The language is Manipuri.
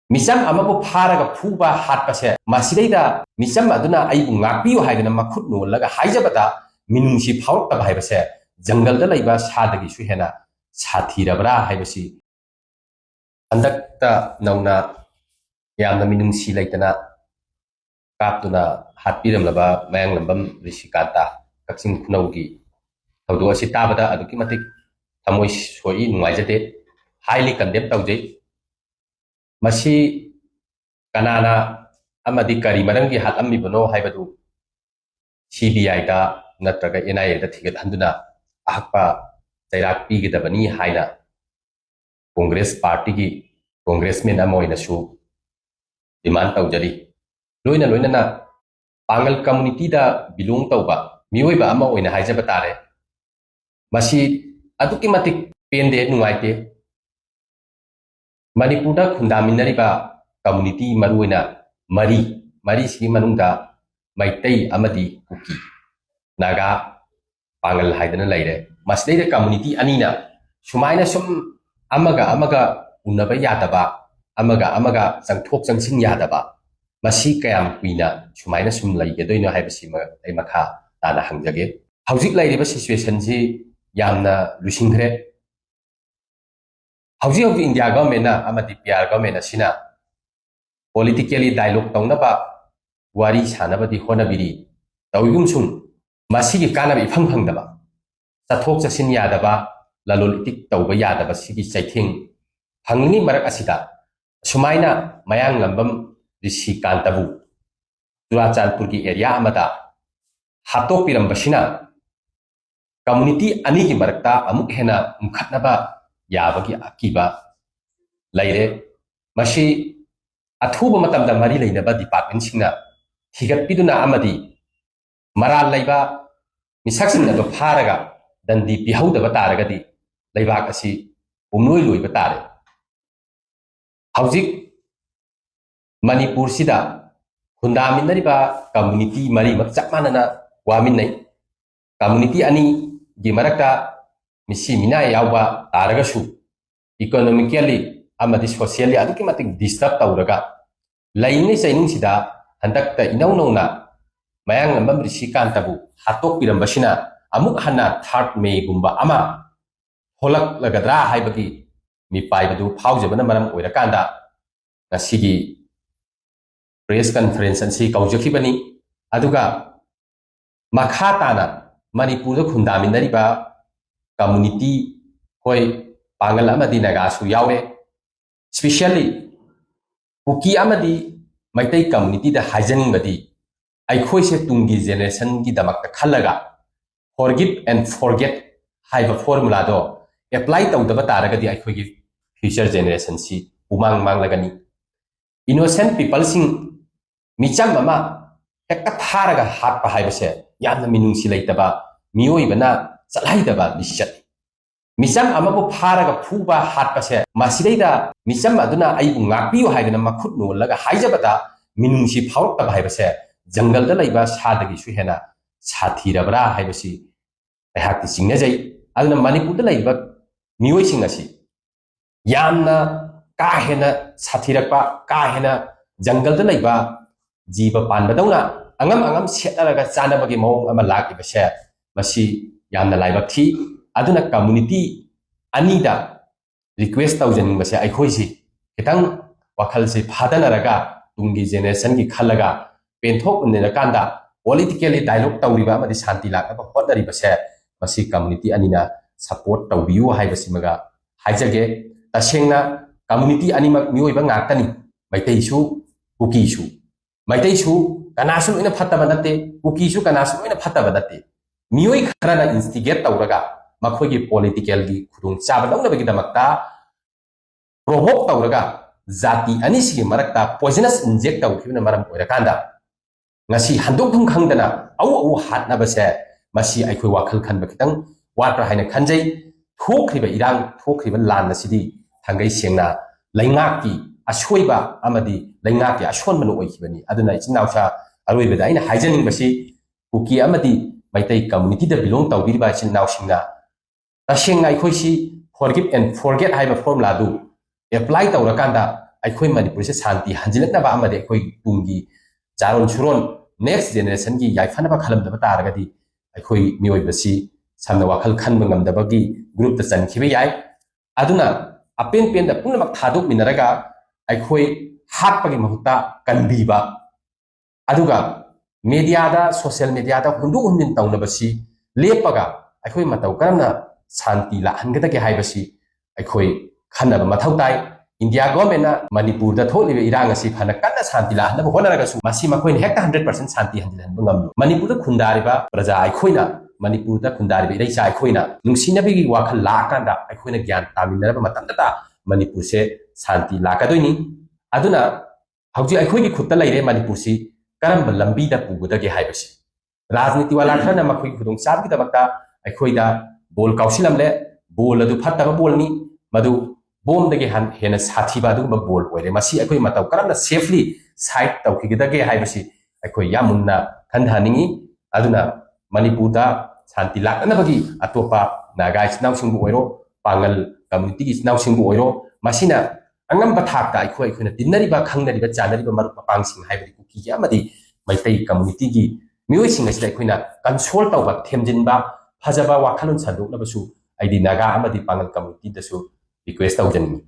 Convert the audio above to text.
मिसम अमबु फारगा फुबा हाटपसे मासिदैदा मिसम अदुना आइबु ngapiu हाइदना मखुत नोलगा हाइजबदा मिनुंगसी फावरतब हाइबसे जंगलदा लैबा सादगी सु हेना साथीरबरा हाइबसी अंदकता नौना यामना मिनुंगसी लैतना कापतुना हाटपिरमलबा मयांगलंबम ऋषिकांता कक्सिंग खुनौगी थौदो असि ताबदा अदुकी मतिक थमोइ सोई नुंगाइजते हाईली कंडेम तौजै मसी कनाना अमदी करी मरंगी हातअम्मिबनो हाइबदु CBI दा नत्रगा NIA दा थिगत हंदुना अहक्पा चैराक पीगदबनी हाइना कांग्रेस पार्टी की कांग्रेसमैन अमोइनसु डिमांड तौजरी लोइना लोइना पांगल कम्युनिटी दा बिलोंग तौबा मियोइबा अमा ओइना हाइजबा तारे मसी अदुकी मतिक पेंदे नुंगाइते मणिपुर खुंदामिनरिबा कम्युनिटी मरुइना मरी मरी सी मनुंगदा मैतै अमदी कुकी नागा पांगल हाइदना लैरे मसदैदा कम्युनिटी अनीना सुमाइना सुम अमगा उन्नबा यादबा अमगा चंगथोक चंगसिन यादबा मसी कयाम कुइना सुमाइना सुम लैगेदोइनो हाइबसी ऐ मखा ताना हंजगे हौजिक लैरिबा सिचुएशन जी यामना लुसिंग्रे हौजी इंडिया गवर्नमेंट PR गवर्नमेंट असिना पॉलिटिकली डायलॉग तौनबा वारी सानबदी होनबिरी तौयुमसुम मसीगी कानब इफंग फंगदबा चथोक चसिन यादबा ललोल इतिक तौबा यादबा सिगी चैथिंग फंगनी मरक असिदा सुमाइना मयांग लंबम ऋषि कांतबु चुराचांदपुर की एरिया अमदा हातोपिरंबसिना कम्युनिटी अनी की मरकता अमुक हेना मुखतनबा याबगी अकीबा लैरे मसी अथुबा मतमदा मरी लैनबा डिपार्टमेंट सिंगना थिगतपिदुना अमदी मराल लैबा मिसक्सिंग अदो फारगा दंदी पिहौदबा तारगदी लैबाक असि उमनोय लोइबा तारे हौजिक मणिपुर सिदा खुंदामिनरिबा कम्युनिटी मरी मक चकमानना वामिनै कम्युनिटी अनी गी मरकता मिसी मिना यावबा तारगसु इकोनॉमिकली अमदी सोशली अदुकी मतिक डिस्टर्ब तौरगा लैनै चैनुंगसिदा हंदकता इनौनौना मयांग लंबम ऋषिकांतबु हातोकपिरंबसिना अमुक हन्ना 3 मे गुंबा अमा होलकलगद्रा हाइबगी मिपाइबदु फाउजबना मरम ओइरकांदा नसिगी प्रेस कॉन्फ्रेंस अंसी कौजखिबनी अदुगा मखा ताना मणिपुर खुंदामिनरिबा कम्युनिटी होय पांगल अमदी नगासु यावे स्पेशली कुकी अमदी मैतै कम्युनिटी दा हाइजनिंगबदी अखोइसे तुंगी जेनरेशन की दमक खलगा फॉरगिव एंड फॉरगेट हाइबा फॉर्मूला दो अप्लाई तौदबा तारगदी अखोइगी फ्यूचर जेनरेशन सी UMANG मांगलगनी innocent people sing Mitcham अमा हेक्ता फारगा हाटपा हाइबसे यामना मिनुंगसी लैतबा मियोइबना चलाइदबा लिचत मिसम अमबु फारगा फुबा हाटपसे मासिदैदा मिसम अदुना आइबु ngapiu हाइदना मखुत नोलगा हाइजबदा मिनुंगसी फावरतब हाइबसे जंगलदा लैबा सादगी सु हेना साथीरबरा हाइबसी ऐहाकति सिंगनजै अदुना मणिपुरदा लैबा मियोइसिंग असि यामना का हेना साथीरकपा का हेना जंगलदा लैबा जीव पानबदौना अंगम सेटरगा चानबगी मौंग अमा लागिबसे मसी यामना लाइबक थी अदुना कम्युनिटी अनीदा रिक्वेस्ट तौजनिंगबसे अखोइसी खितंग वखलसे फादनरगा तुंगी जेनरेशन की खलगा पेंथोक उन्नेरकांदा पॉलिटिकली डायलॉग तौरिबा अमदी शांति लाकबा होटनरिबसे मसी कम्युनिटी अनीना सपोर्ट तौबियु हाइबसिमगा हाइजगे तसेंगना कम्युनिटी अनीमक मियोइबा ngaktani मैतैसु कुकीसु मैतैसु कनासु लोइना फत्तबा नते कुकीसु कनासु लोइना फत्तबा नते मियोइ खरना इंस्टिगेट तौरगा मखोइगी पॉलिटिकल की खुदुंग चाबा लौनबगिदमक्ता प्रोवोक तौरगा जाति अनिसिगी मरक्ता पॉइजनस इंजेक्ट तौखिबना मरम ओइरकांदा ngasi handokthum khangdana au hatnabase masi aikhoi wakhal khanba kitang watra haina khanjai thokriba irang thokriba lan asidi thangai sengna laingaki ashoiba amadi laingaki ashonmanu oikhibani aduna ichinausa aroibada aina haijaning basi kuki amadi maitai community da belong tawbiriba ichinnausingna tasengna aikhoi si forgive and forget haiba formula du apply tawrakanda ꯑꯩꯈꯣꯏ ꯃꯅꯤꯄꯨꯔꯁꯦ ꯁꯥꯟꯇꯤ ꯍꯟꯖꯤꯜꯂꯛꯅꯕ ꯑꯃꯗꯤ ꯑꯩꯈꯣꯏ ꯇꯨꯡꯒꯤ ꯆꯥꯔꯣꯟ ꯁꯨꯔꯣꯟ ꯅꯦꯛꯁ ꯖꯦꯅꯦꯔꯦꯁꯟꯒꯤ ꯌꯥꯏꯐꯅꯕ ꯈꯜꯂꯝꯗꯕ ꯇꯥꯔꯒꯗꯤ ꯑꯩꯈꯣꯏ ꯃꯤꯑꯣꯏꯕꯁꯤ ꯁꯝꯅ ꯋꯥꯈꯜ ꯈꯟꯕ ꯉꯝꯗꯕꯒꯤ ꯒ꯭ꯔꯨꯞꯇ ꯆꯟꯈꯤꯕ ꯌꯥꯏ ꯑꯗꯨꯅ ꯑꯄꯦꯟ ꯄꯦꯟꯗ ꯄꯨꯝꯅꯃꯛ ꯊꯥꯗꯣꯛꯃꯤꯟꯅꯔꯒ ꯑꯩꯈꯣꯏ ꯍꯥꯠꯄꯒꯤ ꯃꯍꯨꯠꯇ ꯀꯟꯕꯤꯕ ꯑꯗꯨꯒ ꯃꯦꯗꯤꯌꯥꯗ ꯁꯣꯁꯤꯌꯦꯜ ꯃꯦꯗꯤꯌꯥꯗ ꯍꯨꯟꯗꯣꯛ ꯍꯨꯟꯖꯤꯟ ꯇꯧꯅꯕꯁꯤ ꯂꯦꯞꯄꯒ ꯑꯩꯈꯣꯏ ꯃꯇꯧ ꯀꯔꯝꯅ ꯁꯥꯟꯇꯤ ꯂꯥꯛꯍꯟꯒꯗꯒꯦ ꯍꯥꯏꯕꯁꯤ ꯑꯩꯈꯣꯏ ꯈꯟꯅꯕ ꯃꯊꯧ ꯇꯥꯏ ꯏꯟꯗꯤꯌꯥ ꯒꯣꯔꯃꯦꯟꯅ ꯃꯅꯤꯄꯨꯔꯗ ꯊꯣꯛꯂꯤꯕ ꯏꯔꯥꯡ ꯑꯁꯤ ꯐꯅ ꯀꯟꯅ ꯁꯥꯟꯇꯤ ꯂꯥꯛꯍꯟꯅꯕ ꯍꯣꯠꯅꯔꯒꯁꯨ ꯃꯁꯤ ꯃꯈꯣꯏꯅ ꯍꯦꯛꯇ 100% ꯁꯥꯟꯇꯤ ꯍꯟꯖꯤꯜꯍꯟꯕ ꯉꯝꯂꯣꯏ ꯃꯅꯤꯄꯨꯔꯗ ꯈꯨꯟꯗꯥꯔꯤꯕ ꯄ꯭ꯔꯖꯥ ꯑꯩꯈꯣꯏꯅ ꯃꯅꯤꯄꯨꯔꯗ ꯈꯨꯟꯗꯥꯔꯤꯕ ꯏꯔꯩꯆꯥ ꯑꯩꯈꯣꯏꯅ ꯅꯨꯡꯁꯤꯅꯕꯒꯤ ꯋꯥꯈꯜ ꯂꯥꯛꯑꯀꯥꯟꯗ ꯑꯩꯈꯣꯏꯅ ꯒ꯭ꯌꯥꯟ ꯇꯥꯃꯤꯟꯅꯔꯕ ꯃꯇꯝꯗꯇ ꯃꯅꯤꯄꯨꯔꯁꯦ ꯁꯥꯟꯇꯤ ꯂꯥꯛꯀꯗꯣꯏꯅꯤ ꯑꯗꯨꯅ ꯍꯧꯖꯤꯛ ꯑꯩꯈꯣꯏꯒꯤ ꯈꯨꯠꯇ ꯂꯩꯔꯦ ꯃꯅꯤꯄꯨꯔꯁꯤ ꯀꯔꯝꯕ ꯂꯝꯕꯤꯗ ꯄꯨꯒꯗꯒꯦ ꯍꯥꯏꯕꯁꯤ ꯔꯥꯖꯅꯤꯇꯤ ꯋꯥꯂꯥ ꯈꯔꯅ ꯃꯈꯣꯏꯒꯤ ꯈꯨꯗꯣꯡꯆꯥꯕꯒꯤꯗꯃꯛꯇ ꯑꯩꯈꯣꯏꯗ ꯕꯣꯜ ꯀꯥꯎꯁꯤꯜꯂꯝꯂꯦ ꯕꯣꯜ ꯑꯗꯨ ꯐꯠꯇꯕ ꯕꯣꯜꯅꯤ ꯃꯗꯨ ꯕꯣꯝꯗꯒꯤ ꯍꯦꯟꯅ ꯁꯥꯊꯤꯕ ꯑꯗꯨꯒꯨꯝꯕ ꯕꯣꯜ ꯑꯣꯏꯔꯦ ꯃꯁꯤ ꯑꯩꯈꯣꯏ ꯃꯇꯧ ꯀꯔꯝꯅ ꯁꯦꯐꯂꯤ ꯁꯥꯏꯠ ꯇꯧꯈꯤꯒꯗꯒꯦ ꯍꯥꯏꯕꯁꯤ ꯑꯩꯈꯣꯏ ꯌꯥꯝ ꯃꯨꯟꯅ ꯈꯟꯊꯍꯟꯅꯤꯡꯉꯤ ꯑꯗꯨꯅ ꯃꯅꯤꯄꯨꯔꯗ ꯁꯥꯟꯇꯤ ꯂꯥꯛꯅꯕꯒꯤ ꯑꯇꯣꯞꯄ ꯅꯥꯒꯥ ꯏꯆꯤꯜ ꯏꯅꯥꯎꯁꯤꯡꯕꯨ ꯑꯣꯏꯔꯣ ꯄꯥꯡꯒꯜ ꯀꯝꯃ꯭ꯌꯨꯅꯤꯇꯤꯒꯤ ꯏꯆꯤꯜ ꯏꯅꯥꯎꯁꯤꯡꯕꯨ ꯑꯣꯏꯔꯣ ꯃꯁꯤꯅ ꯑꯉꯝꯕ ꯊꯥꯛꯇ ꯑꯩꯈꯣꯏꯅ ꯇꯤꯟꯅꯔꯤꯕ ꯈꯪꯅꯔꯤꯕ ꯆꯥꯟꯅꯔꯤꯕ ꯃꯔꯨꯞ ꯃꯄꯥꯡꯁꯤꯡ ꯍꯥꯏꯕꯗꯤ ꯀꯨꯀꯤꯒꯤ ꯑꯃꯗꯤ ꯃꯩꯇꯩ ꯀꯝꯃ꯭ꯌꯨꯅꯤꯇꯤꯒꯤ ꯃꯤꯑꯣꯏꯁꯤꯡ ꯑꯁꯤꯗ ꯑꯩꯈꯣꯏꯅ ꯀꯟꯁꯣꯜ ꯇꯧꯕ ꯊꯦꯝꯖꯤꯟꯕ ꯐꯖꯕ ꯋꯥꯈꯜꯂꯣꯟ ꯁꯟꯗꯣꯛꯅꯕꯁꯨ ꯑꯩꯗꯤ ꯅꯥꯒꯥ ꯑꯃꯗꯤ ꯄꯥꯡꯒꯜ ꯀꯝꯃ꯭ꯌꯨꯅꯤꯇꯤꯗꯁꯨ ꯔꯤꯀ꯭ꯋꯦꯁ ꯇꯧꯖꯅꯤꯡꯏ